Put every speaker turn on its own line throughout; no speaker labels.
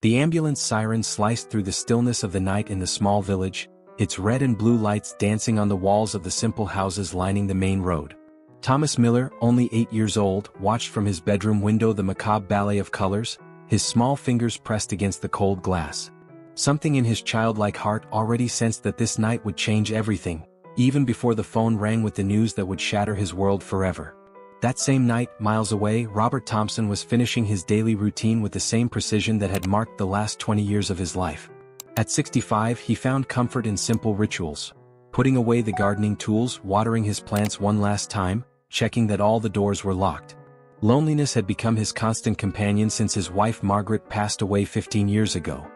The ambulance siren sliced through the stillness of the night in the small village, its red and blue lights dancing on the walls of the simple houses lining the main road. Thomas Miller, only 8 years old, watched from his bedroom window the macabre ballet of colors, his small fingers pressed against the cold glass. Something in his childlike heart already sensed that this night would change everything, even before the phone rang with the news that would shatter his world forever. That same night, miles away, Robert Thompson was finishing his daily routine with the same precision that had marked the last 20 years of his life. At 65, he found comfort in simple rituals. Putting away the gardening tools, watering his plants one last time, checking that all the doors were locked. Loneliness had become his constant companion since his wife Margaret passed away 15 years ago.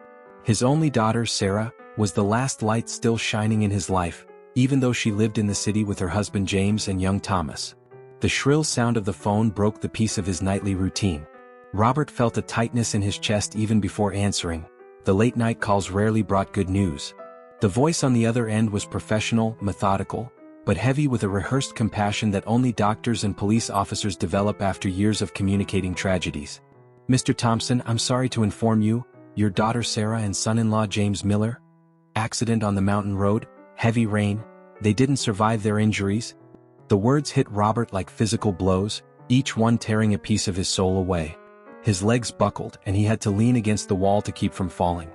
His only daughter, Sarah, was the last light still shining in his life, even though she lived in the city with her husband James and young Thomas. The shrill sound of the phone broke the peace of his nightly routine. Robert felt a tightness in his chest even before answering. The late-night calls rarely brought good news. The voice on the other end was professional, methodical, but heavy with a rehearsed compassion that only doctors and police officers develop after years of communicating tragedies. "Mr. Thompson, I'm sorry to inform you, your daughter Sarah and son-in-law James Miller. Accident on the mountain road, heavy rain, they didn't survive their injuries." The words hit Robert like physical blows, each one tearing a piece of his soul away. His legs buckled and he had to lean against the wall to keep from falling.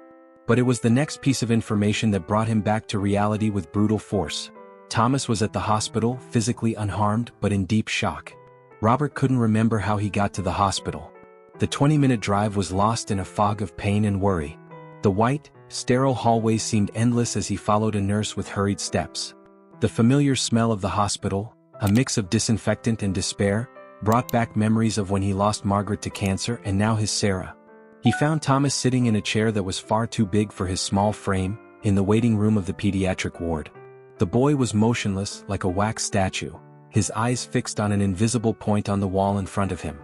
But it was the next piece of information that brought him back to reality with brutal force. Thomas was at the hospital, physically unharmed but in deep shock. Robert couldn't remember how he got to the hospital. The 20-minute drive was lost in a fog of pain and worry. The white, sterile hallways seemed endless as he followed a nurse with hurried steps. The familiar smell of the hospital, a mix of disinfectant and despair, brought back memories of when he lost Margaret to cancer and now his Sarah. He found Thomas sitting in a chair that was far too big for his small frame, in the waiting room of the pediatric ward. The boy was motionless like a wax statue, his eyes fixed on an invisible point on the wall in front of him.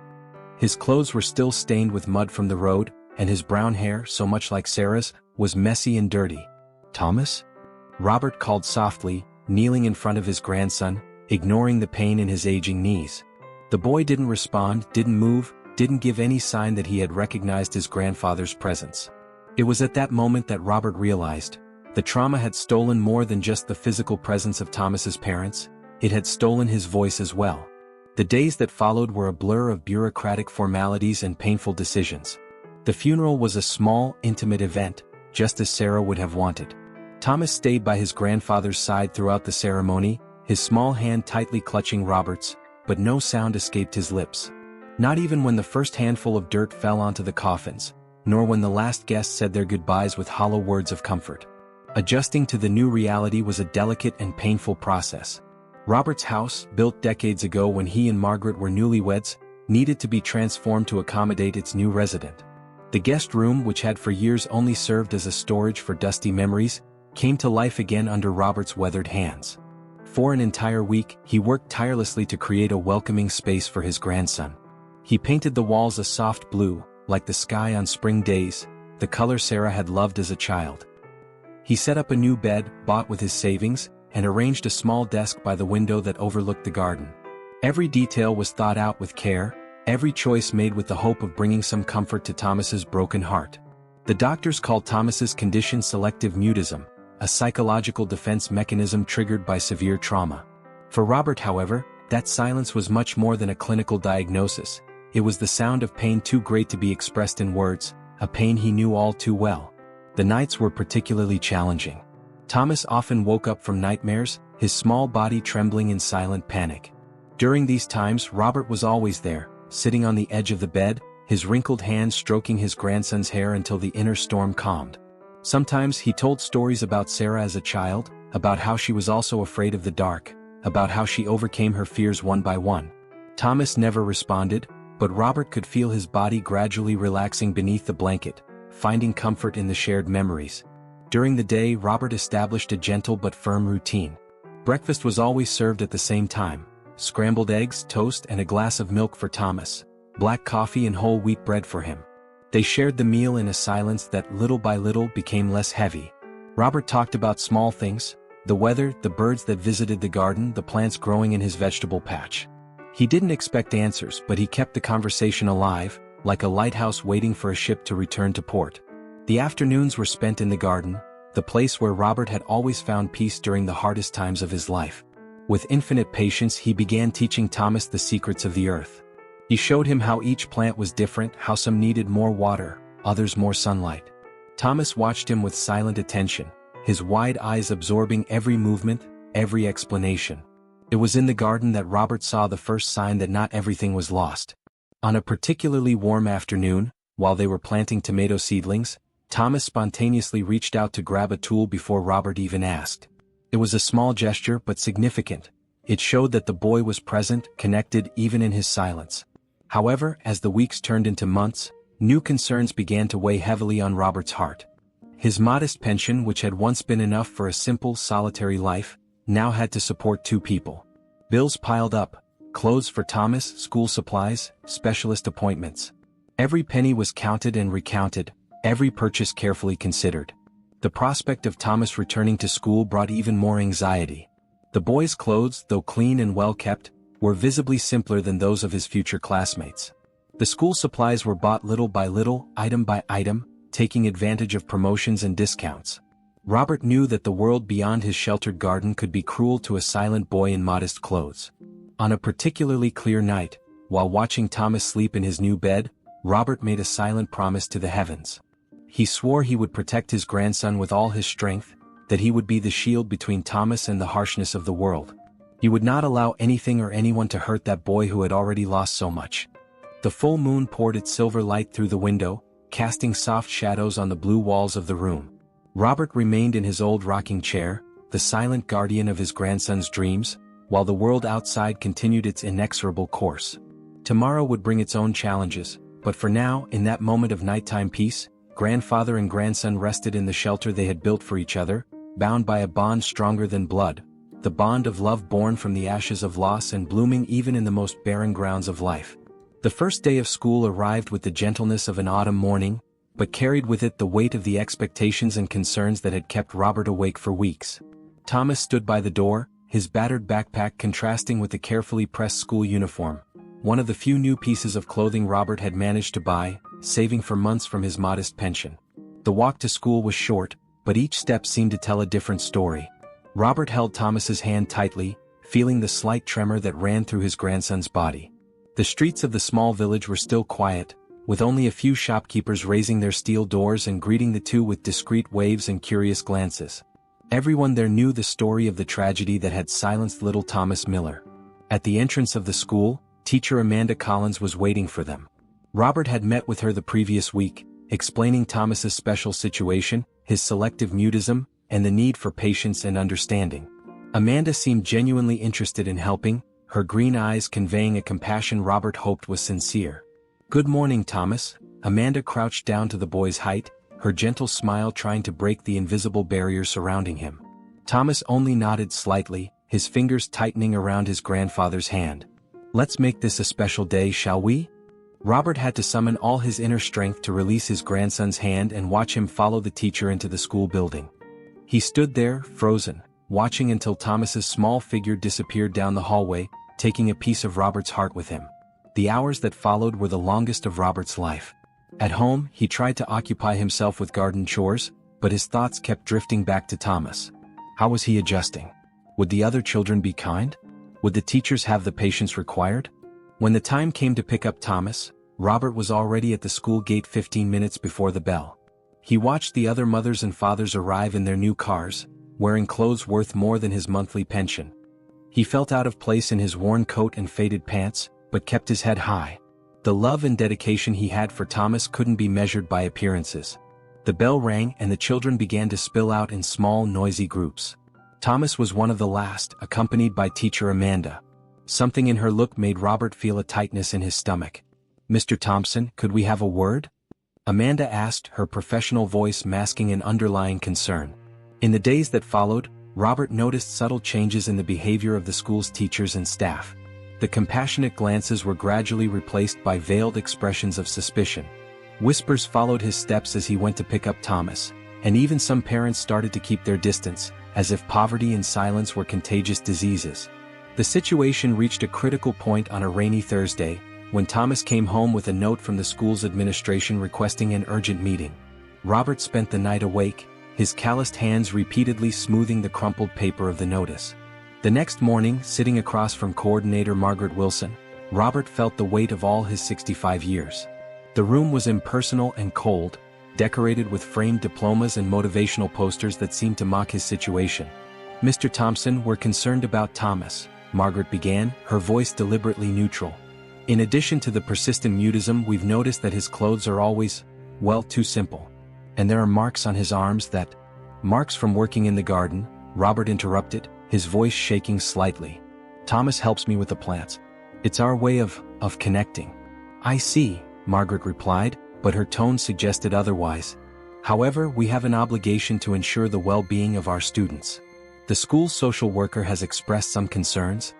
His clothes were still stained with mud from the road, and his brown hair, so much like Sarah's, was messy and dirty. "Thomas?" Robert called softly, kneeling in front of his grandson, ignoring the pain in his aging knees. The boy didn't respond, didn't move, didn't give any sign that he had recognized his grandfather's presence. It was at that moment that Robert realized, the trauma had stolen more than just the physical presence of Thomas's parents, it had stolen his voice as well. The days that followed were a blur of bureaucratic formalities and painful decisions. The funeral was a small, intimate event, just as Sarah would have wanted. Thomas stayed by his grandfather's side throughout the ceremony, his small hand tightly clutching Robert's, but no sound escaped his lips. Not even when the first handful of dirt fell onto the coffins, nor when the last guests said their goodbyes with hollow words of comfort. Adjusting to the new reality was a delicate and painful process. Robert's house, built decades ago when he and Margaret were newlyweds, needed to be transformed to accommodate its new resident. The guest room, which had for years only served as a storage for dusty memories, came to life again under Robert's weathered hands. For an entire week, he worked tirelessly to create a welcoming space for his grandson. He painted the walls a soft blue, like the sky on spring days, the color Sarah had loved as a child. He set up a new bed, bought with his savings, and arranged a small desk by the window that overlooked the garden. Every detail was thought out with care, every choice made with the hope of bringing some comfort to Thomas's broken heart. The doctors called Thomas's condition selective mutism, a psychological defense mechanism triggered by severe trauma. For Robert, however, that silence was much more than a clinical diagnosis. It was the sound of pain too great to be expressed in words, a pain he knew all too well. The nights were particularly challenging. Thomas often woke up from nightmares, his small body trembling in silent panic. During these times, Robert was always there, sitting on the edge of the bed, his wrinkled hands stroking his grandson's hair until the inner storm calmed. Sometimes he told stories about Sarah as a child, about how she was also afraid of the dark, about how she overcame her fears one by one. Thomas never responded, but Robert could feel his body gradually relaxing beneath the blanket, finding comfort in the shared memories. During the day, Robert established a gentle but firm routine. Breakfast was always served at the same time: scrambled eggs, toast, and a glass of milk for Thomas, black coffee and whole wheat bread for him. They shared the meal in a silence that little by little became less heavy. Robert talked about small things: the weather, the birds that visited the garden, the plants growing in his vegetable patch. He didn't expect answers, but he kept the conversation alive, like a lighthouse waiting for a ship to return to port. The afternoons were spent in the garden, the place where Robert had always found peace during the hardest times of his life. With infinite patience he began teaching Thomas the secrets of the earth. He showed him how each plant was different, how some needed more water, others more sunlight. Thomas watched him with silent attention, his wide eyes absorbing every movement, every explanation. It was in the garden that Robert saw the first sign that not everything was lost. On a particularly warm afternoon, while they were planting tomato seedlings, Thomas spontaneously reached out to grab a tool before Robert even asked. It was a small gesture but significant. It showed that the boy was present, connected even in his silence. However, as the weeks turned into months, new concerns began to weigh heavily on Robert's heart. His modest pension, which had once been enough for a simple, solitary life, now had to support 2 people. Bills piled up: clothes for Thomas, school supplies, specialist appointments. Every penny was counted and recounted, every purchase carefully considered. The prospect of Thomas returning to school brought even more anxiety. The boy's clothes, though clean and well-kept, were visibly simpler than those of his future classmates. The school supplies were bought little by little, item by item, taking advantage of promotions and discounts. Robert knew that the world beyond his sheltered garden could be cruel to a silent boy in modest clothes. On a particularly clear night, while watching Thomas sleep in his new bed, Robert made a silent promise to the heavens. He swore he would protect his grandson with all his strength, that he would be the shield between Thomas and the harshness of the world. He would not allow anything or anyone to hurt that boy who had already lost so much. The full moon poured its silver light through the window, casting soft shadows on the blue walls of the room. Robert remained in his old rocking chair, the silent guardian of his grandson's dreams, while the world outside continued its inexorable course. Tomorrow would bring its own challenges, but for now, in that moment of nighttime peace, grandfather and grandson rested in the shelter they had built for each other, bound by a bond stronger than blood, the bond of love born from the ashes of loss and blooming even in the most barren grounds of life. The first day of school arrived with the gentleness of an autumn morning, but carried with it the weight of the expectations and concerns that had kept Robert awake for weeks. Thomas stood by the door, his battered backpack contrasting with the carefully pressed school uniform, one of the few new pieces of clothing Robert had managed to buy, saving for months from his modest pension. The walk to school was short, but each step seemed to tell a different story. Robert held Thomas's hand tightly, feeling the slight tremor that ran through his grandson's body. The streets of the small village were still quiet, with only a few shopkeepers raising their steel doors and greeting the two with discreet waves and curious glances. Everyone there knew the story of the tragedy that had silenced little Thomas Miller. At the entrance of the school, teacher Amanda Collins was waiting for them. Robert had met with her the previous week, explaining Thomas's special situation, his selective mutism, and the need for patience and understanding. Amanda seemed genuinely interested in helping, her green eyes conveying a compassion Robert hoped was sincere. "Good morning, Thomas." Amanda crouched down to the boy's height, her gentle smile trying to break the invisible barrier surrounding him. Thomas only nodded slightly, his fingers tightening around his grandfather's hand. "Let's make this a special day, shall we?" Robert had to summon all his inner strength to release his grandson's hand and watch him follow the teacher into the school building. He stood there, frozen, watching until Thomas's small figure disappeared down the hallway, taking a piece of Robert's heart with him. The hours that followed were the longest of Robert's life. At home, he tried to occupy himself with garden chores, but his thoughts kept drifting back to Thomas. How was he adjusting? Would the other children be kind? Would the teachers have the patience required? When the time came to pick up Thomas, Robert was already at the school gate 15 minutes before the bell. He watched the other mothers and fathers arrive in their new cars, wearing clothes worth more than his monthly pension. He felt out of place in his worn coat and faded pants, but kept his head high. The love and dedication he had for Thomas couldn't be measured by appearances. The bell rang and the children began to spill out in small, noisy groups. Thomas was one of the last, accompanied by teacher Amanda. Something in her look made Robert feel a tightness in his stomach. "Mr. Thompson, could we have a word?" Amanda asked, her professional voice masking an underlying concern. In the days that followed, Robert noticed subtle changes in the behavior of the school's teachers and staff. The compassionate glances were gradually replaced by veiled expressions of suspicion. Whispers followed his steps as he went to pick up Thomas, and even some parents started to keep their distance, as if poverty and silence were contagious diseases. The situation reached a critical point on a rainy Thursday, when Thomas came home with a note from the school's administration requesting an urgent meeting. Robert spent the night awake, his calloused hands repeatedly smoothing the crumpled paper of the notice. The next morning, sitting across from coordinator Margaret Wilson, Robert felt the weight of all his 65 years. The room was impersonal and cold, decorated with framed diplomas and motivational posters that seemed to mock his situation. "Mr. Thompson, we're concerned about Thomas," Margaret began, her voice deliberately neutral. "In addition to the persistent mutism, we've noticed that his clothes are always, well, too simple. And there are marks on his arms that—" "Marks from working in the garden," Robert interrupted, his voice shaking slightly. "Thomas helps me with the plants. It's our way of connecting." "I see," Margaret replied, but her tone suggested otherwise. "However, we have an obligation to ensure the well-being of our students. The school's social worker has expressed some concerns."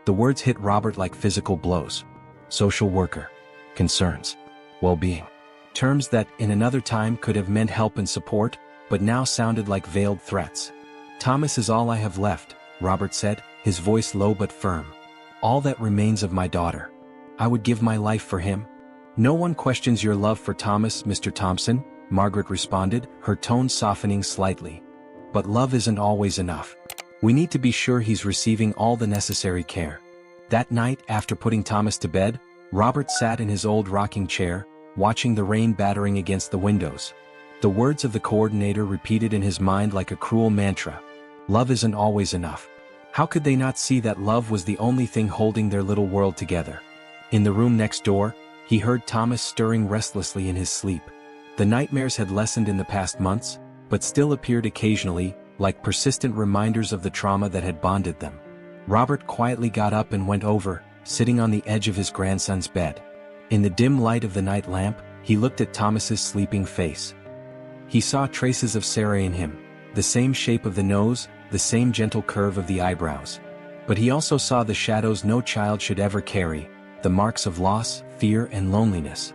The words hit Robert like physical blows. Social worker. Concerns. Well-being. Terms that, in another time, could have meant help and support, but now sounded like veiled threats. "Thomas is all I have left," Robert said, his voice low but firm. "All that remains of my daughter. I would give my life for him." "No one questions your love for Thomas, Mr. Thompson," Margaret responded, her tone softening slightly. "But love isn't always enough. We need to be sure he's receiving all the necessary care." That night, after putting Thomas to bed, Robert sat in his old rocking chair, watching the rain battering against the windows. The words of the coordinator repeated in his mind like a cruel mantra. Love isn't always enough. How could they not see that love was the only thing holding their little world together? In the room next door, he heard Thomas stirring restlessly in his sleep. The nightmares had lessened in the past months, but still appeared occasionally, like persistent reminders of the trauma that had bonded them. Robert quietly got up and went over, sitting on the edge of his grandson's bed. In the dim light of the night lamp, he looked at Thomas's sleeping face. He saw traces of Sarah in him, the same shape of the nose, the same gentle curve of the eyebrows. But he also saw the shadows no child should ever carry, the marks of loss, fear, and loneliness.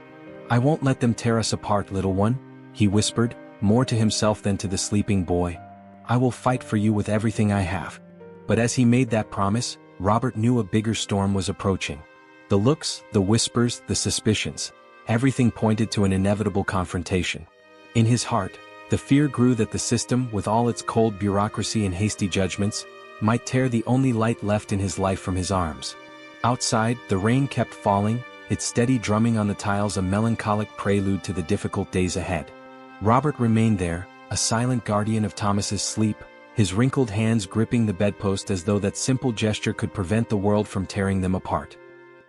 "I won't let them tear us apart, little one," he whispered, more to himself than to the sleeping boy. "I will fight for you with everything I have." But as he made that promise, Robert knew a bigger storm was approaching. The looks, the whispers, the suspicions, everything pointed to an inevitable confrontation. In his heart, the fear grew that the system, with all its cold bureaucracy and hasty judgments, might tear the only light left in his life from his arms. Outside, the rain kept falling, its steady drumming on the tiles a melancholic prelude to the difficult days ahead. Robert remained there, a silent guardian of Thomas's sleep, his wrinkled hands gripping the bedpost as though that simple gesture could prevent the world from tearing them apart.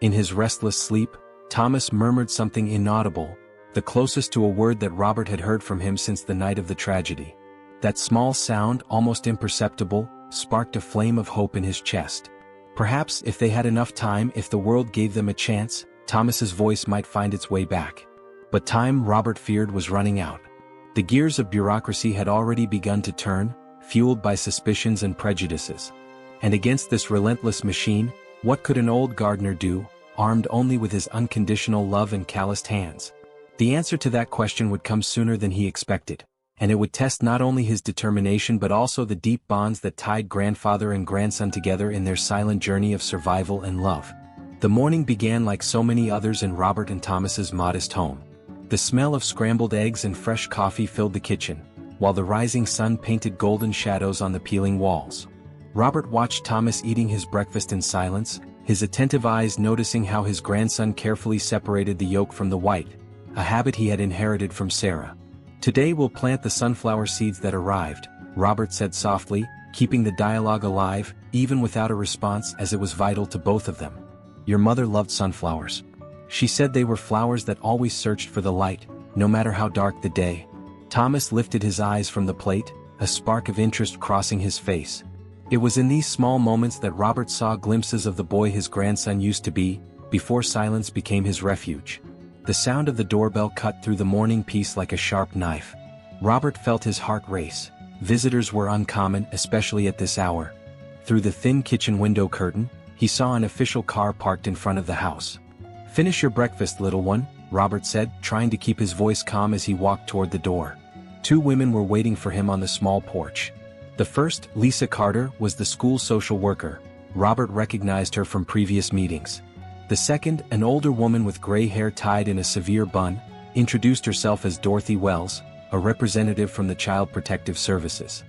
In his restless sleep, Thomas murmured something inaudible, the closest to a word that Robert had heard from him since the night of the tragedy. That small sound, almost imperceptible, sparked a flame of hope in his chest. Perhaps if they had enough time, if the world gave them a chance, Thomas's voice might find its way back. But time, Robert feared, was running out. The gears of bureaucracy had already begun to turn, fueled by suspicions and prejudices. And against this relentless machine, what could an old gardener do, armed only with his unconditional love and calloused hands? The answer to that question would come sooner than he expected, and it would test not only his determination but also the deep bonds that tied grandfather and grandson together in their silent journey of survival and love. The morning began like so many others in Robert and Thomas's modest home. The smell of scrambled eggs and fresh coffee filled the kitchen, while the rising sun painted golden shadows on the peeling walls. Robert watched Thomas eating his breakfast in silence, his attentive eyes noticing how his grandson carefully separated the yolk from the white, a habit he had inherited from Sarah. "Today we'll plant the sunflower seeds that arrived," Robert said softly, keeping the dialogue alive, even without a response, as it was vital to both of them. "Your mother loved sunflowers. She said they were flowers that always searched for the light, no matter how dark the day." Thomas lifted his eyes from the plate, a spark of interest crossing his face. It was in these small moments that Robert saw glimpses of the boy his grandson used to be, before silence became his refuge. The sound of the doorbell cut through the morning peace like a sharp knife. Robert felt his heart race. Visitors were uncommon, especially at this hour. Through the thin kitchen window curtain, he saw an official car parked in front of the house. "Finish your breakfast, little one," Robert said, trying to keep his voice calm as he walked toward the door. Two women were waiting for him on the small porch. The first, Lisa Carter, was the school social worker. Robert recognized her from previous meetings. The second, an older woman with gray hair tied in a severe bun, introduced herself as Dorothy Wells, a representative from the Child Protective Services.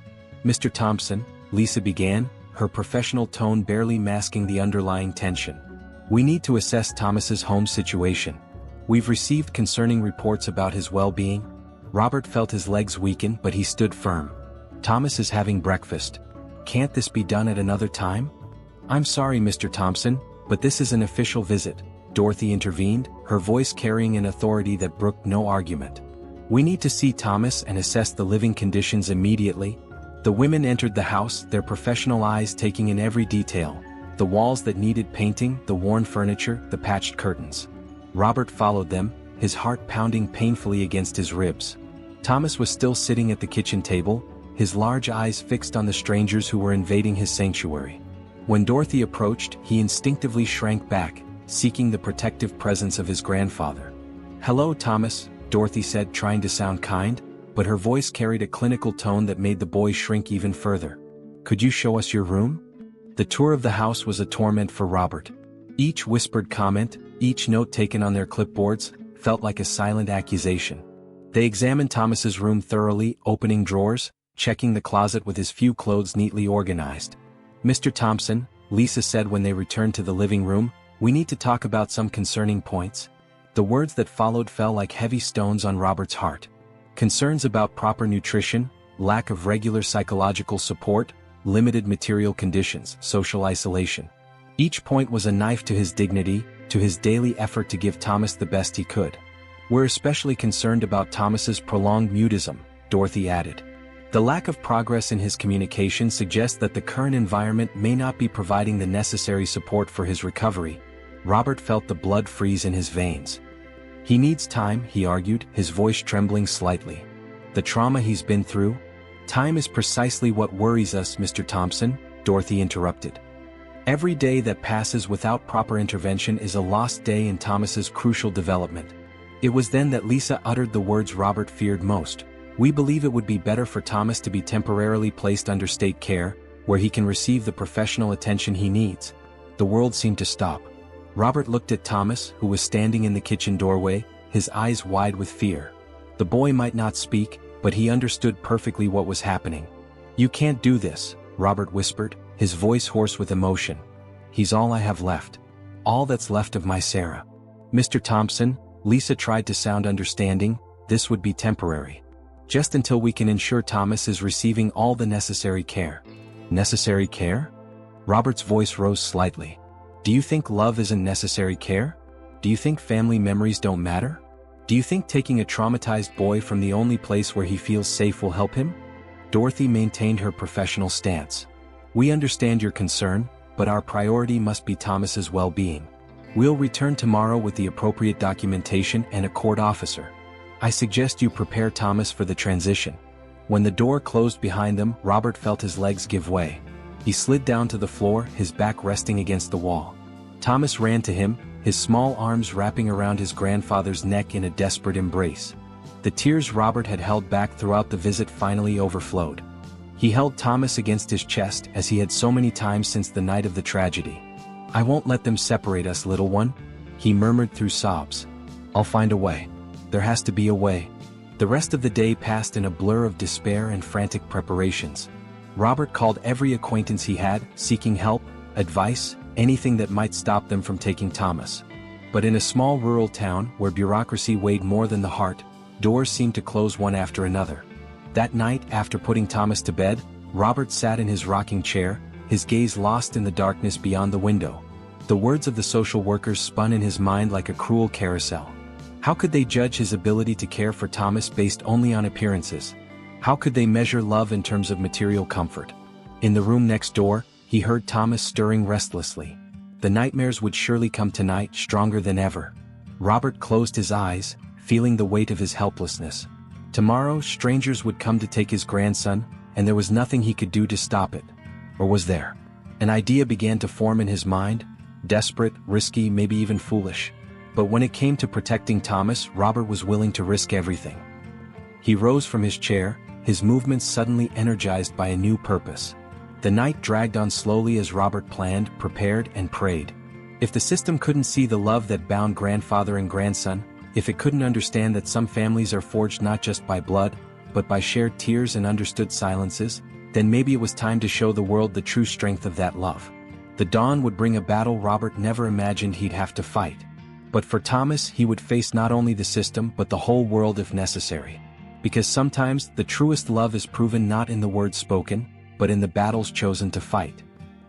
"Mr. Thompson," Lisa began, her professional tone barely masking the underlying tension. "We need to assess Thomas's home situation. We've received concerning reports about his well-being." Robert felt his legs weaken, but he stood firm. "Thomas is having breakfast. Can't this be done at another time?" "I'm sorry, Mr. Thompson, but this is an official visit," Dorothy intervened, her voice carrying an authority that brooked no argument. "We need to see Thomas and assess the living conditions immediately." The women entered the house, their professional eyes taking in every detail: the walls that needed painting, the worn furniture, the patched curtains. Robert followed them, his heart pounding painfully against his ribs. Thomas was still sitting at the kitchen table, his large eyes fixed on the strangers who were invading his sanctuary. When Dorothy approached, he instinctively shrank back, seeking the protective presence of his grandfather. "Hello, Thomas," Dorothy said, trying to sound kind, but her voice carried a clinical tone that made the boy shrink even further. "Could you show us your room?" The tour of the house was a torment for Robert. Each whispered comment, each note taken on their clipboards, felt like a silent accusation. They examined Thomas's room thoroughly, opening drawers, checking the closet with his few clothes neatly organized. "Mr. Thompson," Lisa said when they returned to the living room, "we need to talk about some concerning points." The words that followed fell like heavy stones on Robert's heart. Concerns about proper nutrition, lack of regular psychological support, limited material conditions, social isolation. Each point was a knife to his dignity, to his daily effort to give Thomas the best he could. "We're especially concerned about Thomas's prolonged mutism," Dorothy added. "The lack of progress in his communication suggests that the current environment may not be providing the necessary support for his recovery." Robert felt the blood freeze in his veins. "He needs time," he argued, his voice trembling slightly. "The trauma he's been through." "Time is precisely what worries us, Mr. Thompson," Dorothy interrupted. "Every day that passes without proper intervention is a lost day in Thomas's crucial development." It was then that Lisa uttered the words Robert feared most. "We believe it would be better for Thomas to be temporarily placed under state care, where he can receive the professional attention he needs." The world seemed to stop. Robert looked at Thomas, who was standing in the kitchen doorway, his eyes wide with fear. The boy might not speak, but he understood perfectly what was happening. "You can't do this," Robert whispered, his voice hoarse with emotion. "He's all I have left. All that's left of my Sarah." "Mr. Thompson," Lisa tried to sound understanding, "this would be temporary. Just until we can ensure Thomas is receiving all the necessary care." "Necessary care?" Robert's voice rose slightly. "Do you think love isn't necessary care? Do you think family memories don't matter? Do you think taking a traumatized boy from the only place where he feels safe will help him?" Dorothy maintained her professional stance. "We understand your concern, but our priority must be Thomas's well-being. We'll return tomorrow with the appropriate documentation and a court officer. I suggest you prepare Thomas for the transition." When the door closed behind them, Robert felt his legs give way. He slid down to the floor, his back resting against the wall. Thomas ran to him, his small arms wrapping around his grandfather's neck in a desperate embrace. The tears Robert had held back throughout the visit finally overflowed. He held Thomas against his chest as he had so many times since the night of the tragedy. "I won't let them separate us, little one," he murmured through sobs. "I'll find a way. There has to be a way." The rest of the day passed in a blur of despair and frantic preparations. Robert called every acquaintance he had, seeking help, advice, anything that might stop them from taking Thomas. But in a small rural town, where bureaucracy weighed more than the heart, doors seemed to close one after another. That night, after putting Thomas to bed, Robert sat in his rocking chair, his gaze lost in the darkness beyond the window. The words of the social workers spun in his mind like a cruel carousel. How could they judge his ability to care for Thomas based only on appearances? How could they measure love in terms of material comfort? In the room next door, he heard Thomas stirring restlessly. The nightmares would surely come tonight, stronger than ever. Robert closed his eyes, feeling the weight of his helplessness. Tomorrow, strangers would come to take his grandson, and there was nothing he could do to stop it. Or was there? An idea began to form in his mind, desperate, risky, maybe even foolish. But when it came to protecting Thomas, Robert was willing to risk everything. He rose from his chair, his movements suddenly energized by a new purpose. The night dragged on slowly as Robert planned, prepared, and prayed. If the system couldn't see the love that bound grandfather and grandson, if it couldn't understand that some families are forged not just by blood, but by shared tears and understood silences, then maybe it was time to show the world the true strength of that love. The dawn would bring a battle Robert never imagined he'd have to fight. But for Thomas, he would face not only the system but the whole world if necessary. Because sometimes the truest love is proven not in the words spoken, but in the battles chosen to fight.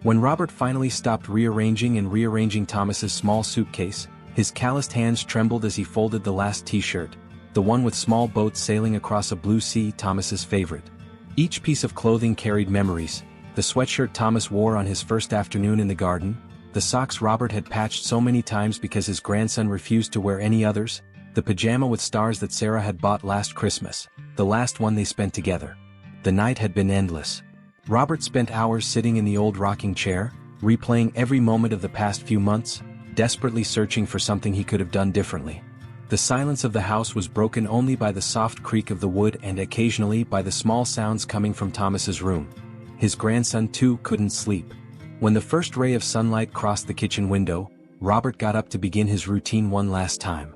When Robert finally stopped rearranging Thomas's small suitcase, his calloused hands trembled as he folded the last t-shirt, the one with small boats sailing across a blue sea, Thomas's favorite. Each piece of clothing carried memories: the sweatshirt Thomas wore on his first afternoon in the garden, the socks Robert had patched so many times because his grandson refused to wear any others, the pajama with stars that Sarah had bought last Christmas, the last one they spent together. The night had been endless. Robert spent hours sitting in the old rocking chair, replaying every moment of the past few months, desperately searching for something he could have done differently. The silence of the house was broken only by the soft creak of the wood and occasionally by the small sounds coming from Thomas's room. His grandson too couldn't sleep. When the first ray of sunlight crossed the kitchen window, Robert got up to begin his routine one last time.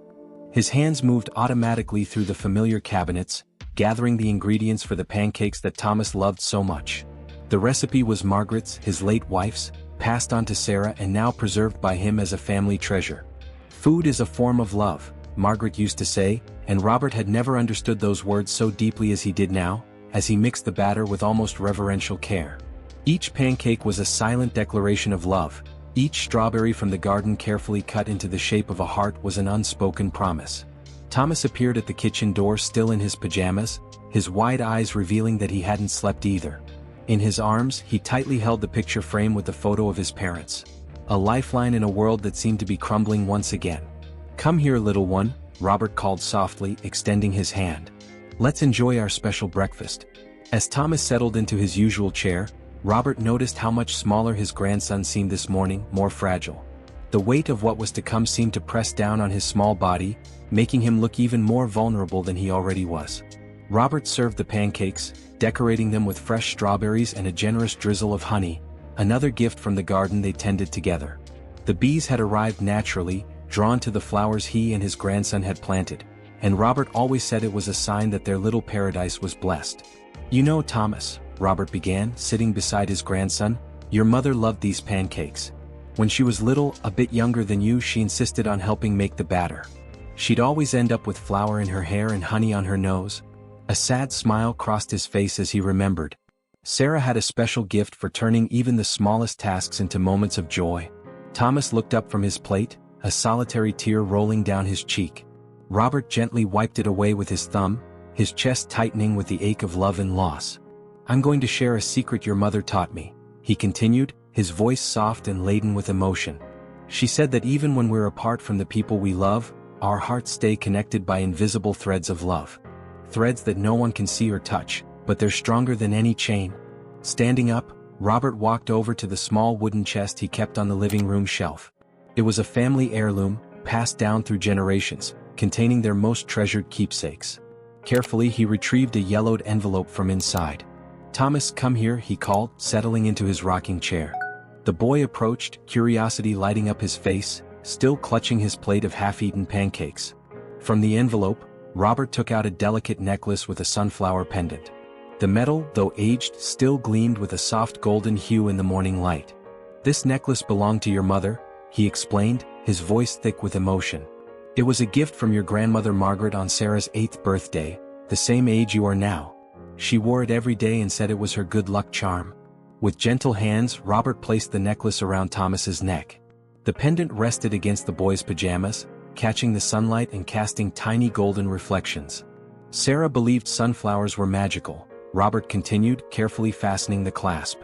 His hands moved automatically through the familiar cabinets, gathering the ingredients for the pancakes that Thomas loved so much. The recipe was Margaret's, his late wife's, passed on to Sarah and now preserved by him as a family treasure. "Food is a form of love," Margaret used to say, and Robert had never understood those words so deeply as he did now, as he mixed the batter with almost reverential care. Each pancake was a silent declaration of love. Each strawberry from the garden carefully cut into the shape of a heart was an unspoken promise. Thomas appeared at the kitchen door still in his pajamas, his wide eyes revealing that he hadn't slept either. In his arms, he tightly held the picture frame with the photo of his parents. A lifeline in a world that seemed to be crumbling once again. "Come here, little one," Robert called softly, extending his hand. "Let's enjoy our special breakfast." As Thomas settled into his usual chair, Robert noticed how much smaller his grandson seemed this morning, more fragile. The weight of what was to come seemed to press down on his small body, making him look even more vulnerable than he already was. Robert served the pancakes, decorating them with fresh strawberries and a generous drizzle of honey, another gift from the garden they tended together. The bees had arrived naturally, drawn to the flowers he and his grandson had planted, and Robert always said it was a sign that their little paradise was blessed. "You know, Thomas," Robert began, sitting beside his grandson, "your mother loved these pancakes. When she was little, a bit younger than you, she insisted on helping make the batter. She'd always end up with flour in her hair and honey on her nose." A sad smile crossed his face as he remembered. Sarah had a special gift for turning even the smallest tasks into moments of joy. Thomas looked up from his plate, a solitary tear rolling down his cheek. Robert gently wiped it away with his thumb, his chest tightening with the ache of love and loss. "I'm going to share a secret your mother taught me," he continued, his voice soft and laden with emotion. "She said that even when we're apart from the people we love, our hearts stay connected by invisible threads of love. Threads that no one can see or touch, but they're stronger than any chain." Standing up, Robert walked over to the small wooden chest he kept on the living room shelf. It was a family heirloom, passed down through generations, containing their most treasured keepsakes. Carefully he retrieved a yellowed envelope from inside. "Thomas, come here," he called, settling into his rocking chair. The boy approached, curiosity lighting up his face, still clutching his plate of half-eaten pancakes. From the envelope, Robert took out a delicate necklace with a sunflower pendant. The metal, though aged, still gleamed with a soft golden hue in the morning light. "This necklace belonged to your mother," he explained, his voice thick with emotion. "It was a gift from your grandmother Margaret on Sarah's 8th birthday, the same age you are now. She wore it every day and said it was her good luck charm." With gentle hands, Robert placed the necklace around Thomas's neck. The pendant rested against the boy's pajamas, catching the sunlight and casting tiny golden reflections. "Sarah believed sunflowers were magical," Robert continued, carefully fastening the clasp.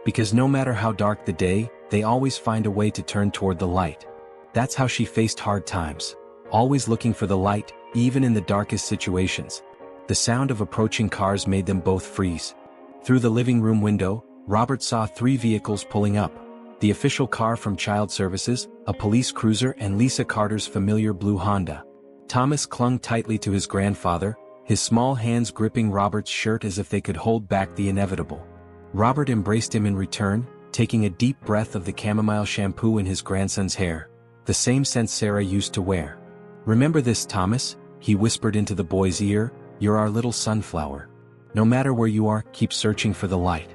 "Because no matter how dark the day, they always find a way to turn toward the light. That's how she faced hard times, always looking for the light, even in the darkest situations." The sound of approaching cars made them both freeze. Through the living room window, Robert saw 3 vehicles pulling up: the official car from Child Services, a police cruiser, and Lisa Carter's familiar blue Honda. Thomas clung tightly to his grandfather, his small hands gripping Robert's shirt as if they could hold back the inevitable. Robert embraced him in return, taking a deep breath of the chamomile shampoo in his grandson's hair, the same scent Sarah used to wear. "Remember this, Thomas," he whispered into the boy's ear, "you're our little sunflower. No matter where you are, keep searching for the light.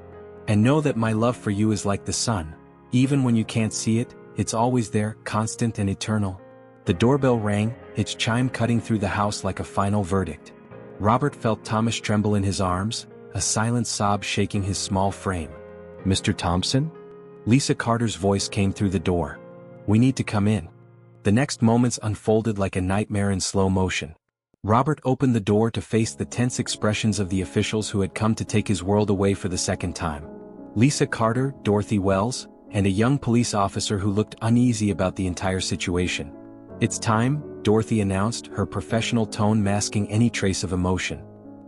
And know that my love for you is like the sun. Even when you can't see it, it's always there, constant and eternal. The doorbell rang, its chime cutting through the house like a final verdict. Robert felt Thomas tremble in his arms, a silent sob shaking his small frame. "Mr. Thompson?" Lisa Carter's voice came through the door. "We need to come in." The next moments unfolded like a nightmare in slow motion. Robert opened the door to face the tense expressions of the officials who had come to take his world away for the second time. Lisa Carter, Dorothy Wells, and a young police officer who looked uneasy about the entire situation. "It's time," Dorothy announced, her professional tone masking any trace of emotion.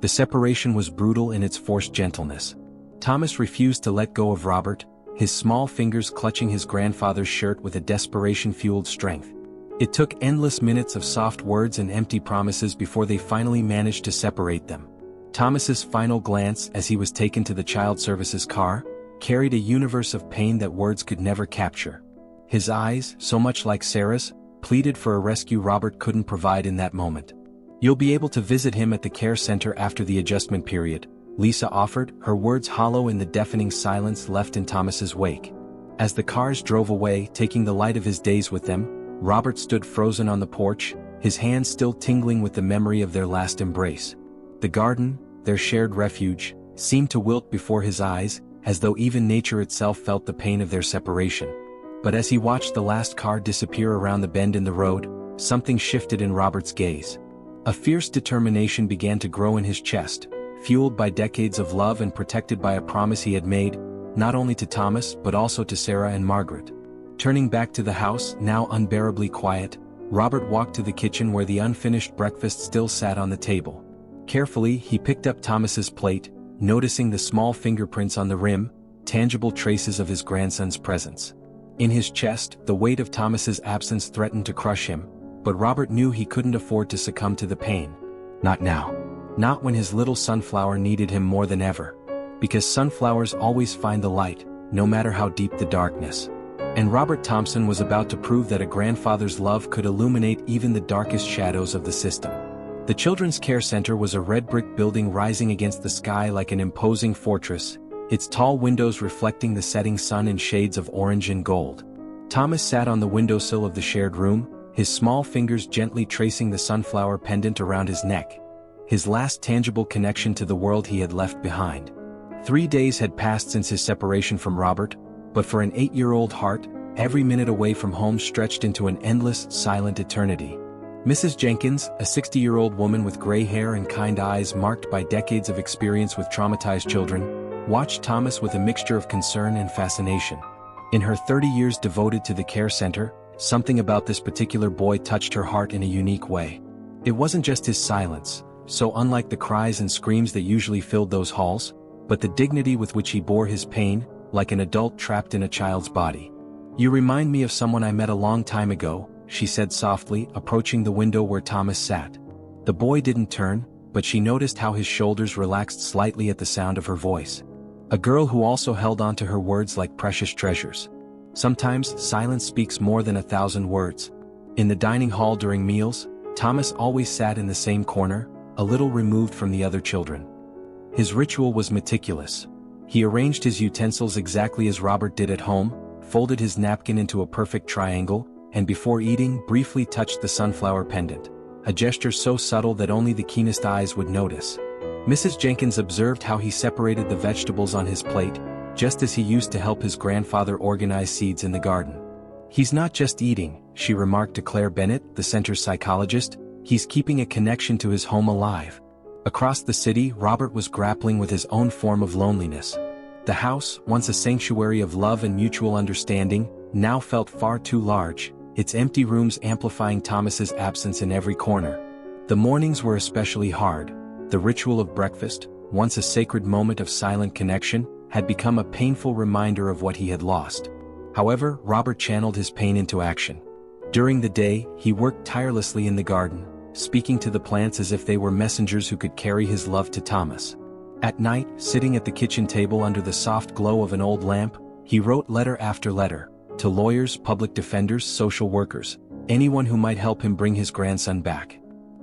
The separation was brutal in its forced gentleness. Thomas refused to let go of Robert, his small fingers clutching his grandfather's shirt with a desperation-fueled strength. It took endless minutes of soft words and empty promises before they finally managed to separate them. Thomas's final glance as he was taken to the child services car carried a universe of pain that words could never capture. His eyes, so much like Sarah's, pleaded for a rescue Robert couldn't provide in that moment. "You'll be able to visit him at the care center after the adjustment period," Lisa offered, her words hollow in the deafening silence left in Thomas's wake. As the cars drove away, taking the light of his days with them, Robert stood frozen on the porch, his hands still tingling with the memory of their last embrace. The garden, their shared refuge, seemed to wilt before his eyes, as though even nature itself felt the pain of their separation. But as he watched the last car disappear around the bend in the road, something shifted in Robert's gaze. A fierce determination began to grow in his chest, fueled by decades of love and protected by a promise he had made, not only to Thomas but also to Sarah and Margaret. Turning back to the house, now unbearably quiet, Robert walked to the kitchen where the unfinished breakfast still sat on the table. Carefully, he picked up Thomas's plate, noticing the small fingerprints on the rim, tangible traces of his grandson's presence. In his chest, the weight of Thomas's absence threatened to crush him, but Robert knew he couldn't afford to succumb to the pain. Not now. Not when his little sunflower needed him more than ever. Because sunflowers always find the light, no matter how deep the darkness. And Robert Thompson was about to prove that a grandfather's love could illuminate even the darkest shadows of the system. The Children's Care Center was a red brick building rising against the sky like an imposing fortress, its tall windows reflecting the setting sun in shades of orange and gold. Thomas sat on the windowsill of the shared room, his small fingers gently tracing the sunflower pendant around his neck. His last tangible connection to the world he had left behind. 3 days had passed since his separation from Robert, but for an 8-year-old heart, every minute away from home stretched into an endless, silent eternity. Mrs. Jenkins, a 60-year-old woman with gray hair and kind eyes marked by decades of experience with traumatized children, watched Thomas with a mixture of concern and fascination. In her 30 years devoted to the care center, something about this particular boy touched her heart in a unique way. It wasn't just his silence, so unlike the cries and screams that usually filled those halls, but the dignity with which he bore his pain, like an adult trapped in a child's body. "You remind me of someone I met a long time ago," she said softly, approaching the window where Thomas sat. The boy didn't turn, but she noticed how his shoulders relaxed slightly at the sound of her voice. A girl who also held on to her words like precious treasures. Sometimes, silence speaks more than 1,000 words. In the dining hall during meals, Thomas always sat in the same corner, a little removed from the other children. His ritual was meticulous. He arranged his utensils exactly as Robert did at home, folded his napkin into a perfect triangle, and before eating briefly touched the sunflower pendant, a gesture so subtle that only the keenest eyes would notice. Mrs. Jenkins observed how he separated the vegetables on his plate, just as he used to help his grandfather organize seeds in the garden. "He's not just eating," she remarked to Claire Bennett, the center's psychologist, "he's keeping a connection to his home alive." Across the city, Robert was grappling with his own form of loneliness. The house, once a sanctuary of love and mutual understanding, now felt far too large, its empty rooms amplifying Thomas's absence in every corner. The mornings were especially hard. The ritual of breakfast, once a sacred moment of silent connection, had become a painful reminder of what he had lost. However, Robert channeled his pain into action. During the day, he worked tirelessly in the garden, speaking to the plants as if they were messengers who could carry his love to Thomas. At night, sitting at the kitchen table under the soft glow of an old lamp, he wrote letter after letter, to lawyers, public defenders, social workers, anyone who might help him bring his grandson back.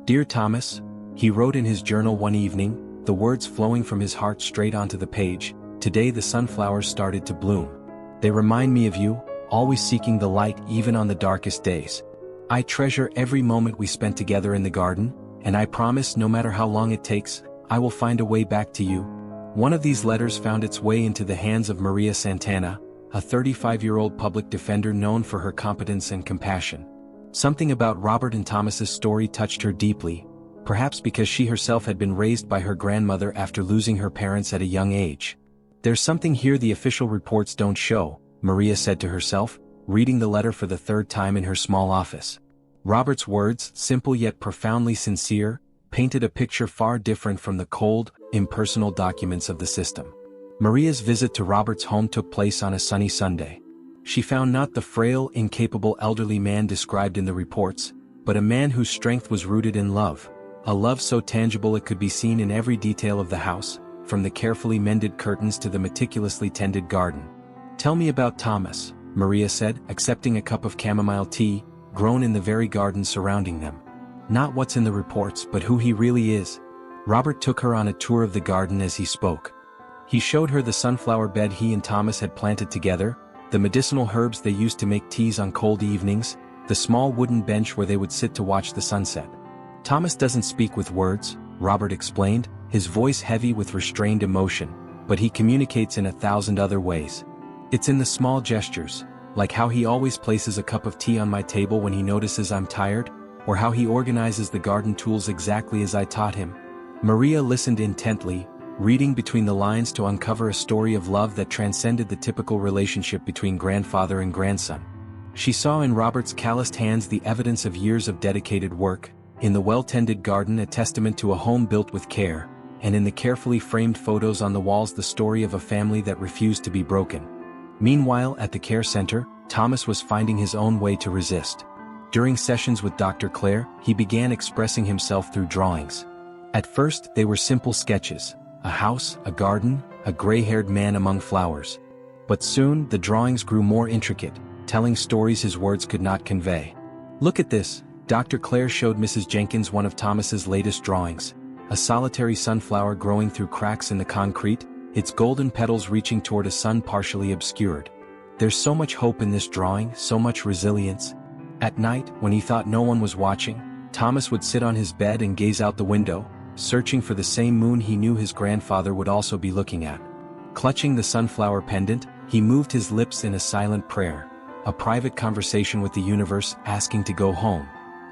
"Dear Thomas," he wrote in his journal one evening, the words flowing from his heart straight onto the page. Today the sunflowers started to bloom. They remind me of you, always seeking the light even on the darkest days. I treasure every moment we spent together in the garden, and I promise no matter how long it takes, I will find a way back to you. One of these letters found its way into the hands of Maria Santana, a 35-year-old public defender known for her competence and compassion. Something about Robert and Thomas's story touched her deeply, perhaps because she herself had been raised by her grandmother after losing her parents at a young age. There's something here the official reports don't show, Maria said to herself, reading the letter for the third time in her small office. Robert's words, simple yet profoundly sincere, painted a picture far different from the cold, impersonal documents of the system. Maria's visit to Robert's home took place on a sunny Sunday. She found not the frail, incapable elderly man described in the reports, but a man whose strength was rooted in love, a love so tangible it could be seen in every detail of the house, from the carefully mended curtains to the meticulously tended garden. "Tell me about Thomas," Maria said, accepting a cup of chamomile tea, grown in the very garden surrounding them. "Not what's in the reports, but who he really is." Robert took her on a tour of the garden as he spoke. He showed her the sunflower bed he and Thomas had planted together, the medicinal herbs they used to make teas on cold evenings, the small wooden bench where they would sit to watch the sunset. "Thomas doesn't speak with words," Robert explained, his voice heavy with restrained emotion, "but he communicates in 1,000 other ways. It's in the small gestures, like how he always places a cup of tea on my table when he notices I'm tired, or how he organizes the garden tools exactly as I taught him." Maria listened intently, reading between the lines to uncover a story of love that transcended the typical relationship between grandfather and grandson. She saw in Robert's calloused hands the evidence of years of dedicated work, in the well-tended garden a testament to a home built with care, and in the carefully framed photos on the walls the story of a family that refused to be broken. Meanwhile, at the care center, Thomas was finding his own way to resist. During sessions with Dr. Claire, he began expressing himself through drawings. At first, they were simple sketches, a house, a garden, a gray-haired man among flowers. But soon, the drawings grew more intricate, telling stories his words could not convey. "Look at this," Dr. Claire showed Mrs. Jenkins one of Thomas's latest drawings, a solitary sunflower growing through cracks in the concrete, its golden petals reaching toward a sun partially obscured. "There's so much hope in this drawing, so much resilience." At night, when he thought no one was watching, Thomas would sit on his bed and gaze out the window, searching for the same moon he knew his grandfather would also be looking at. Clutching the sunflower pendant, he moved his lips in a silent prayer, a private conversation with the universe asking to go home.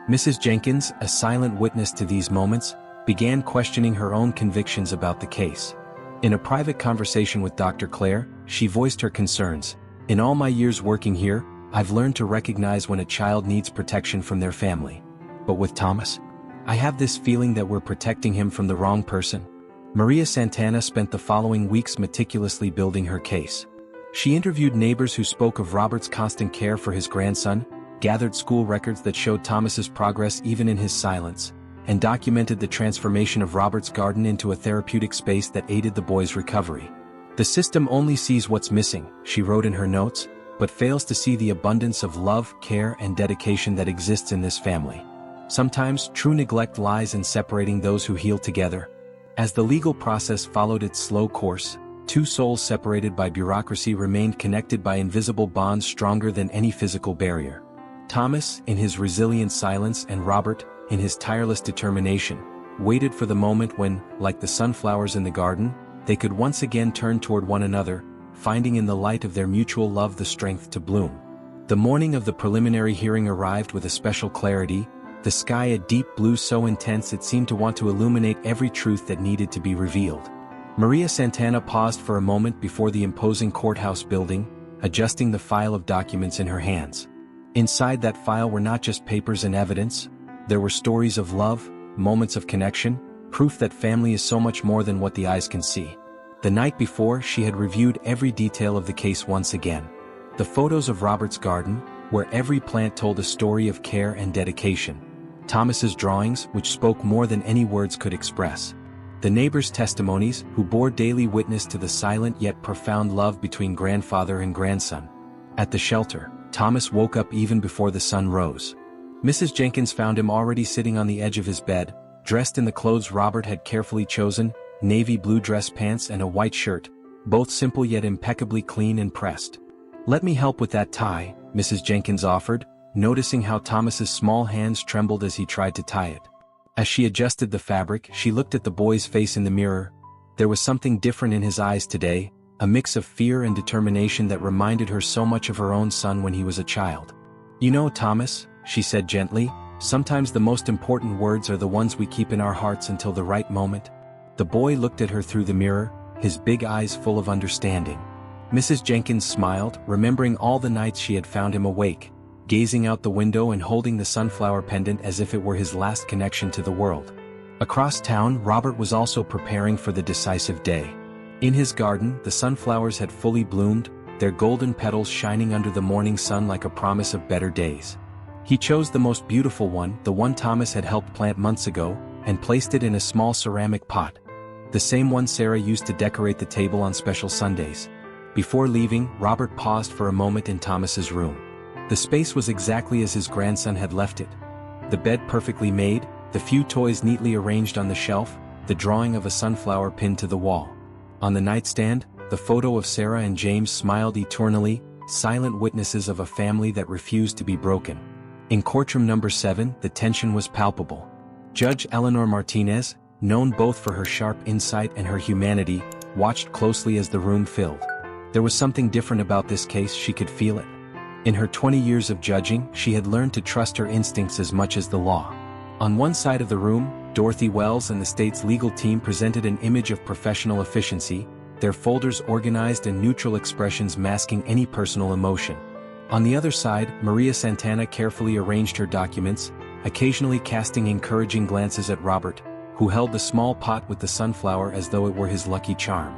Mrs. Jenkins, a silent witness to these moments, began questioning her own convictions about the case. In a private conversation with Dr. Claire, she voiced her concerns. "In all my years working here, I've learned to recognize when a child needs protection from their family. But with Thomas, I have this feeling that we're protecting him from the wrong person." Maria Santana spent the following weeks meticulously building her case. She interviewed neighbors who spoke of Robert's constant care for his grandson, gathered school records that showed Thomas's progress even in his silence, and documented the transformation of Robert's garden into a therapeutic space that aided the boy's recovery. "The system only sees what's missing," she wrote in her notes, "but fails to see the abundance of love, care, and dedication that exists in this family. Sometimes true neglect lies in separating those who heal together." As the legal process followed its slow course, two souls separated by bureaucracy remained connected by invisible bonds stronger than any physical barrier. Thomas, in his resilient silence, and Robert, in his tireless determination, waited for the moment when, like the sunflowers in the garden, they could once again turn toward one another, finding in the light of their mutual love the strength to bloom. The morning of the preliminary hearing arrived with a special clarity, the sky a deep blue so intense it seemed to want to illuminate every truth that needed to be revealed. Maria Santana paused for a moment before the imposing courthouse building, adjusting the file of documents in her hands. Inside that file were not just papers and evidence, there were stories of love, moments of connection, proof that family is so much more than what the eyes can see. The night before, she had reviewed every detail of the case once again. The photos of Robert's garden, where every plant told a story of care and dedication. Thomas's drawings, which spoke more than any words could express. The neighbors' testimonies, who bore daily witness to the silent yet profound love between grandfather and grandson. At the shelter, Thomas woke up even before the sun rose. Mrs. Jenkins found him already sitting on the edge of his bed, dressed in the clothes Robert had carefully chosen, navy blue dress pants and a white shirt, both simple yet impeccably clean and pressed. "Let me help with that tie," Mrs. Jenkins offered, noticing how Thomas's small hands trembled as he tried to tie it. As she adjusted the fabric, she looked at the boy's face in the mirror. There was something different in his eyes today, a mix of fear and determination that reminded her so much of her own son when he was a child. "You know, Thomas," she said gently, "sometimes the most important words are the ones we keep in our hearts until the right moment." The boy looked at her through the mirror, his big eyes full of understanding. Mrs. Jenkins smiled, remembering all the nights she had found him awake, gazing out the window and holding the sunflower pendant as if it were his last connection to the world. Across town, Robert was also preparing for the decisive day. In his garden, the sunflowers had fully bloomed, their golden petals shining under the morning sun like a promise of better days. He chose the most beautiful one, the one Thomas had helped plant months ago, and placed it in a small ceramic pot. The same one Sarah used to decorate the table on special Sundays. Before leaving, Robert paused for a moment in Thomas's room. The space was exactly as his grandson had left it. The bed perfectly made, the few toys neatly arranged on the shelf, the drawing of a sunflower pinned to the wall. On the nightstand, the photo of Sarah and James smiled eternally, silent witnesses of a family that refused to be broken. In courtroom number 7, the tension was palpable. Judge Eleanor Martinez, known both for her sharp insight and her humanity, watched closely as the room filled. There was something different about this case, she could feel it. In her 20 years of judging, she had learned to trust her instincts as much as the law. On one side of the room, Dorothy Wells and the state's legal team presented an image of professional efficiency, their folders organized and neutral expressions masking any personal emotion. On the other side, Maria Santana carefully arranged her documents, occasionally casting encouraging glances at Robert, who held the small pot with the sunflower as though it were his lucky charm.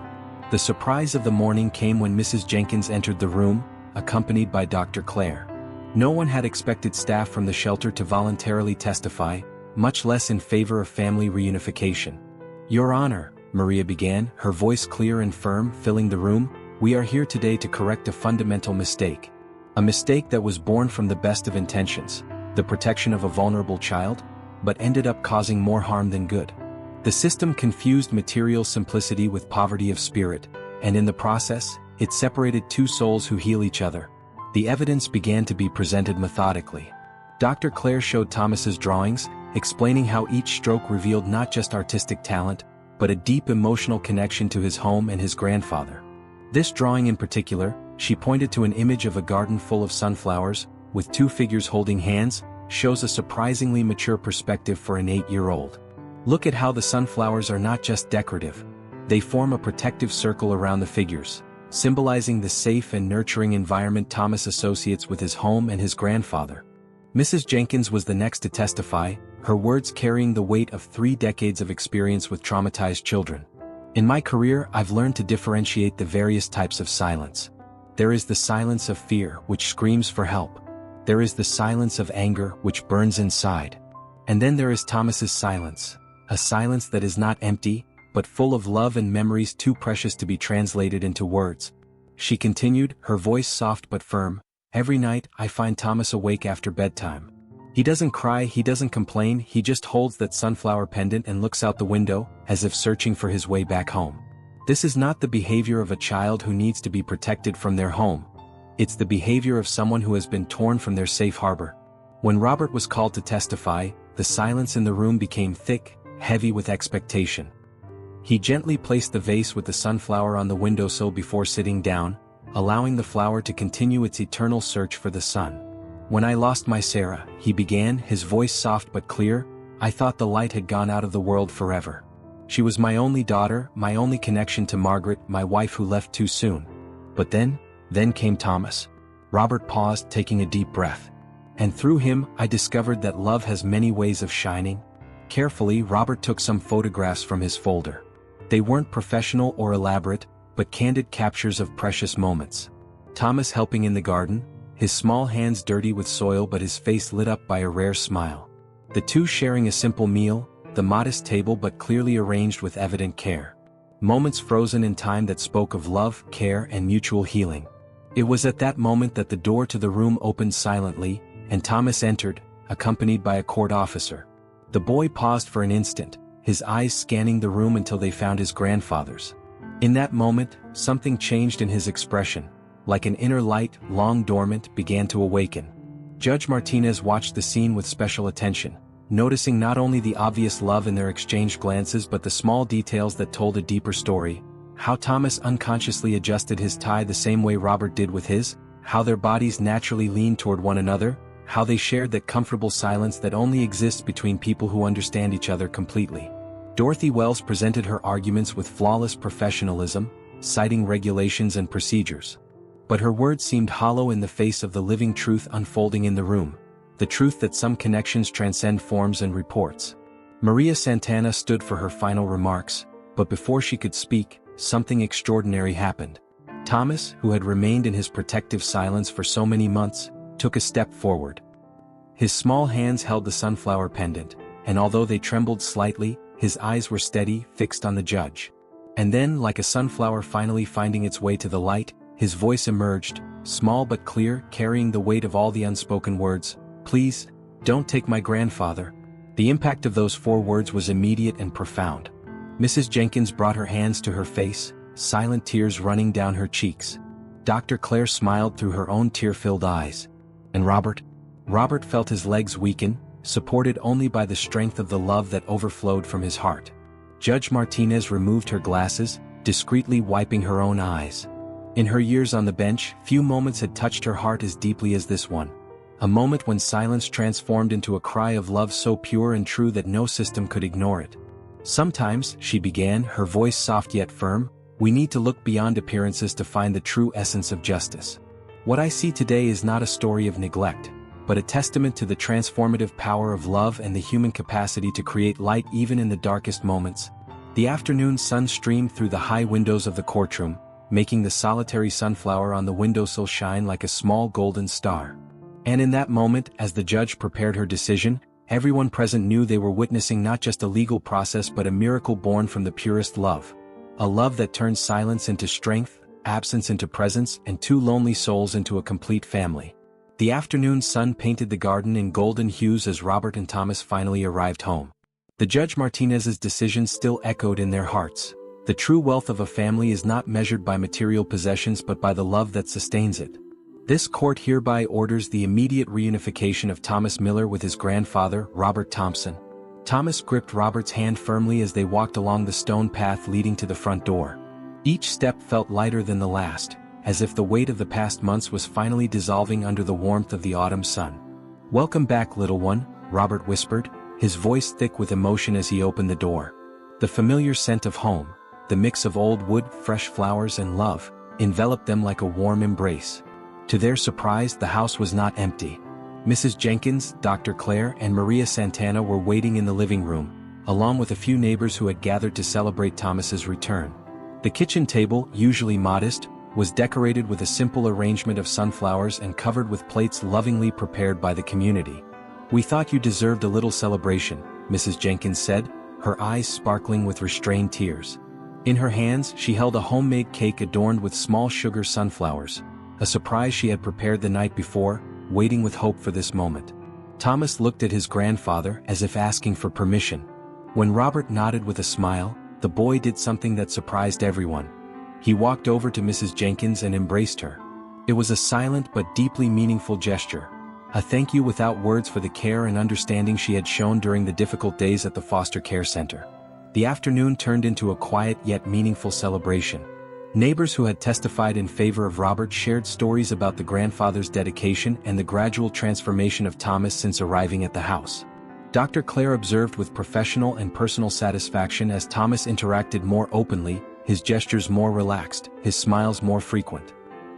The surprise of the morning came when Mrs. Jenkins entered the room, accompanied by Dr. Clare. No one had expected staff from the shelter to voluntarily testify, much less in favor of family reunification. "Your Honor," Maria began, her voice clear and firm, filling the room, "we are here today to correct a fundamental mistake. A mistake that was born from the best of intentions, the protection of a vulnerable child, but ended up causing more harm than good. The system confused material simplicity with poverty of spirit, and in the process, it separated two souls who heal each other." The evidence began to be presented methodically. Dr. Clare showed Thomas's drawings, explaining how each stroke revealed not just artistic talent, but a deep emotional connection to his home and his grandfather. This drawing in particular, she pointed to an image of a garden full of sunflowers, with two figures holding hands, shows a surprisingly mature perspective for an 8-year-old. "Look at how the sunflowers are not just decorative. They form a protective circle around the figures, symbolizing the safe and nurturing environment Thomas associates with his home and his grandfather." Mrs. Jenkins was the next to testify, her words carrying the weight of 3 decades of experience with traumatized children. "In my career, I've learned to differentiate the various types of silence. There is the silence of fear, which screams for help. There is the silence of anger, which burns inside. And then there is Thomas's silence, a silence that is not empty, but full of love and memories too precious to be translated into words." She continued, her voice soft but firm, "Every night, I find Thomas awake after bedtime. He doesn't cry, he doesn't complain, he just holds that sunflower pendant and looks out the window, as if searching for his way back home. This is not the behavior of a child who needs to be protected from their home. It's the behavior of someone who has been torn from their safe harbor." When Robert was called to testify, the silence in the room became thick, heavy with expectation. He gently placed the vase with the sunflower on the windowsill before sitting down, allowing the flower to continue its eternal search for the sun. "When I lost my Sarah," he began, his voice soft but clear, "I thought the light had gone out of the world forever. She was my only daughter, my only connection to Margaret, my wife who left too soon. But then came Thomas." Robert paused, taking a deep breath. "And through him, I discovered that love has many ways of shining." Carefully, Robert took some photographs from his folder. They weren't professional or elaborate, but candid captures of precious moments. Thomas helping in the garden, his small hands dirty with soil but his face lit up by a rare smile. The two sharing a simple meal, the modest table but clearly arranged with evident care. Moments frozen in time that spoke of love, care, and mutual healing. It was at that moment that the door to the room opened silently, and Thomas entered, accompanied by a court officer. The boy paused for an instant, his eyes scanning the room until they found his grandfather's. In that moment, something changed in his expression, like an inner light, long dormant, began to awaken. Judge Martinez watched the scene with special attention, noticing not only the obvious love in their exchanged glances but the small details that told a deeper story. How Thomas unconsciously adjusted his tie the same way Robert did with his, how their bodies naturally leaned toward one another, how they shared that comfortable silence that only exists between people who understand each other completely. Dorothy Wells presented her arguments with flawless professionalism, citing regulations and procedures. But her words seemed hollow in the face of the living truth unfolding in the room, the truth that some connections transcend forms and reports. Maria Santana stood for her final remarks, but before she could speak, something extraordinary happened. Thomas, who had remained in his protective silence for so many months, took a step forward. His small hands held the sunflower pendant, and although they trembled slightly, his eyes were steady, fixed on the judge. And then, like a sunflower finally finding its way to the light, his voice emerged, small but clear, carrying the weight of all the unspoken words. "Please, don't take my grandfather." The impact of those 4 words was immediate and profound. Mrs. Jenkins brought her hands to her face, silent tears running down her cheeks. Dr. Claire smiled through her own tear-filled eyes. And Robert? Robert felt his legs weaken, supported only by the strength of the love that overflowed from his heart. Judge Martinez removed her glasses, discreetly wiping her own eyes. In her years on the bench, few moments had touched her heart as deeply as this one. A moment when silence transformed into a cry of love so pure and true that no system could ignore it. "Sometimes," she began, her voice soft yet firm, "we need to look beyond appearances to find the true essence of justice. What I see today is not a story of neglect, but a testament to the transformative power of love and the human capacity to create light even in the darkest moments." The afternoon sun streamed through the high windows of the courtroom, making the solitary sunflower on the windowsill shine like a small golden star. And in that moment, as the judge prepared her decision, everyone present knew they were witnessing not just a legal process but a miracle born from the purest love. A love that turns silence into strength, absence into presence, and 2 lonely souls into a complete family. The afternoon sun painted the garden in golden hues as Robert and Thomas finally arrived home. The Judge Martinez's decision still echoed in their hearts. The true wealth of a family is not measured by material possessions but by the love that sustains it. This court hereby orders the immediate reunification of Thomas Miller with his grandfather, Robert Thompson. Thomas gripped Robert's hand firmly as they walked along the stone path leading to the front door. Each step felt lighter than the last, as if the weight of the past months was finally dissolving under the warmth of the autumn sun. "Welcome back, little one," Robert whispered, his voice thick with emotion as he opened the door. The familiar scent of home, the mix of old wood, fresh flowers and love, enveloped them like a warm embrace. To their surprise, the house was not empty. Mrs. Jenkins, Dr. Claire, and Maria Santana were waiting in the living room, along with a few neighbors who had gathered to celebrate Thomas's return. The kitchen table, usually modest, was decorated with a simple arrangement of sunflowers and covered with plates lovingly prepared by the community. "We thought you deserved a little celebration," Mrs. Jenkins said, her eyes sparkling with restrained tears. In her hands, she held a homemade cake adorned with small sugar sunflowers, a surprise she had prepared the night before, waiting with hope for this moment. Thomas looked at his grandfather as if asking for permission. When Robert nodded with a smile, the boy did something that surprised everyone. He walked over to Mrs. Jenkins and embraced her. It was a silent but deeply meaningful gesture, a thank you without words for the care and understanding she had shown during the difficult days at the foster care center. The afternoon turned into a quiet yet meaningful celebration. Neighbors who had testified in favor of Robert shared stories about the grandfather's dedication and the gradual transformation of Thomas since arriving at the house. Dr. Claire observed with professional and personal satisfaction as Thomas interacted more openly, his gestures more relaxed, his smiles more frequent.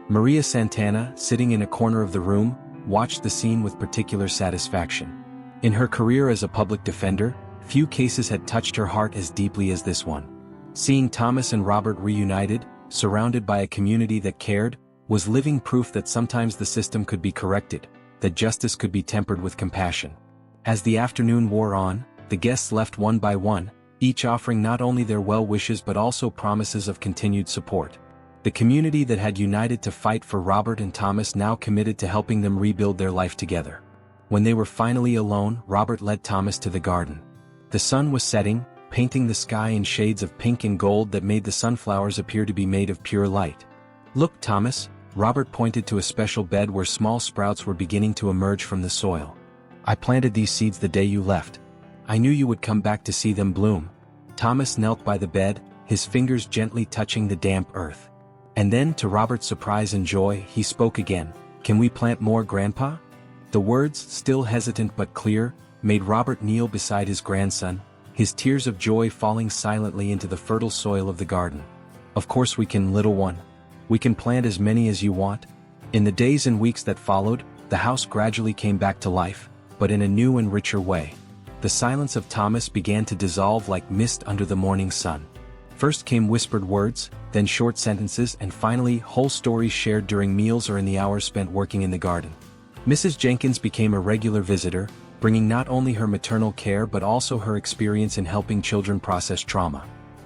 Maria Santana, sitting in a corner of the room, watched the scene with particular satisfaction. In her career as a public defender, few cases had touched her heart as deeply as this one. Seeing Thomas and Robert reunited, surrounded by a community that cared, was living proof that sometimes the system could be corrected, that justice could be tempered with compassion. As the afternoon wore on, the guests left one by one, each offering not only their well wishes but also promises of continued support. The community that had united to fight for Robert and Thomas now committed to helping them rebuild their life together. When they were finally alone, Robert led Thomas to the garden. The sun was setting, painting the sky in shades of pink and gold that made the sunflowers appear to be made of pure light. "Look, Thomas," Robert pointed to a special bed where small sprouts were beginning to emerge from the soil. "I planted these seeds the day you left. I knew you would come back to see them bloom." Thomas knelt by the bed, his fingers gently touching the damp earth. And then, to Robert's surprise and joy, he spoke again. "Can we plant more, Grandpa?" The words, still hesitant but clear, made Robert kneel beside his grandson, his tears of joy falling silently into the fertile soil of the garden. "Of course we can, little one. We can plant as many as you want." In the days and weeks that followed, the house gradually came back to life, but in a new and richer way. The silence of Thomas began to dissolve like mist under the morning sun. First came whispered words, then short sentences, and finally whole stories shared during meals or in the hours spent working in the garden. Mrs. Jenkins became a regular visitor, bringing not only her maternal care but also her experience in helping children process trauma.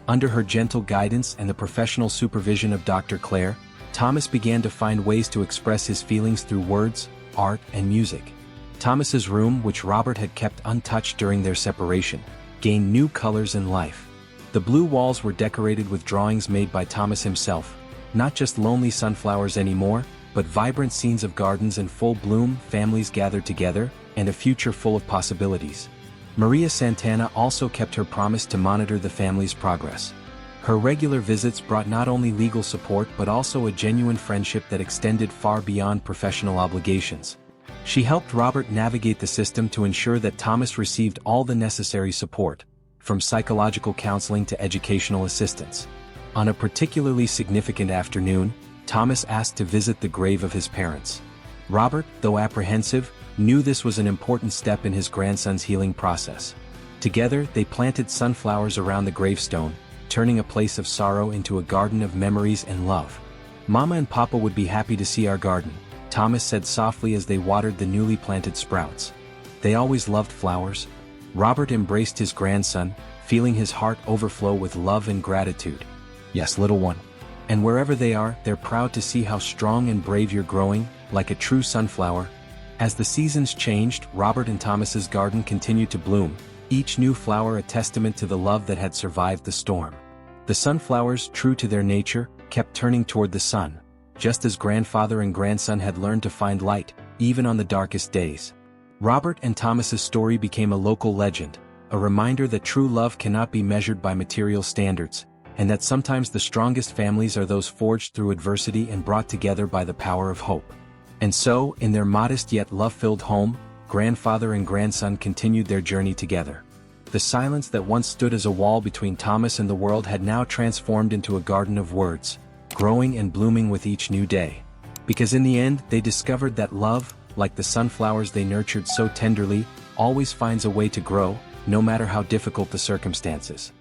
Under her gentle guidance and the professional supervision of Dr. Claire, Thomas began to find ways to express his feelings through words, art, and music. Thomas's room, which Robert had kept untouched during their separation, gained new colors and life. The blue walls were decorated with drawings made by Thomas himself, not just lonely sunflowers anymore, but vibrant scenes of gardens in full bloom, families gathered together, and a future full of possibilities. Maria Santana also kept her promise to monitor the family's progress. Her regular visits brought not only legal support but also a genuine friendship that extended far beyond professional obligations. She helped Robert navigate the system to ensure that Thomas received all the necessary support, from psychological counseling to educational assistance. On a particularly significant afternoon, Thomas asked to visit the grave of his parents. Robert, though apprehensive, knew this was an important step in his grandson's healing process. Together, they planted sunflowers around the gravestone, turning a place of sorrow into a garden of memories and love. "Mama and Papa would be happy to see our garden," Thomas said softly as they watered the newly planted sprouts. "They always loved flowers." Robert embraced his grandson, feeling his heart overflow with love and gratitude. "Yes, little one. And wherever they are, they're proud to see how strong and brave you're growing, like a true sunflower." As the seasons changed, Robert and Thomas's garden continued to bloom, each new flower a testament to the love that had survived the storm. The sunflowers, true to their nature, kept turning toward the sun, just as grandfather and grandson had learned to find light, even on the darkest days. Robert and Thomas's story became a local legend, a reminder that true love cannot be measured by material standards, and that sometimes the strongest families are those forged through adversity and brought together by the power of hope. And so, in their modest yet love-filled home, grandfather and grandson continued their journey together. The silence that once stood as a wall between Thomas and the world had now transformed into a garden of words, growing and blooming with each new day. Because in the end, they discovered that love, like the sunflowers they nurtured so tenderly, always finds a way to grow, no matter how difficult the circumstances.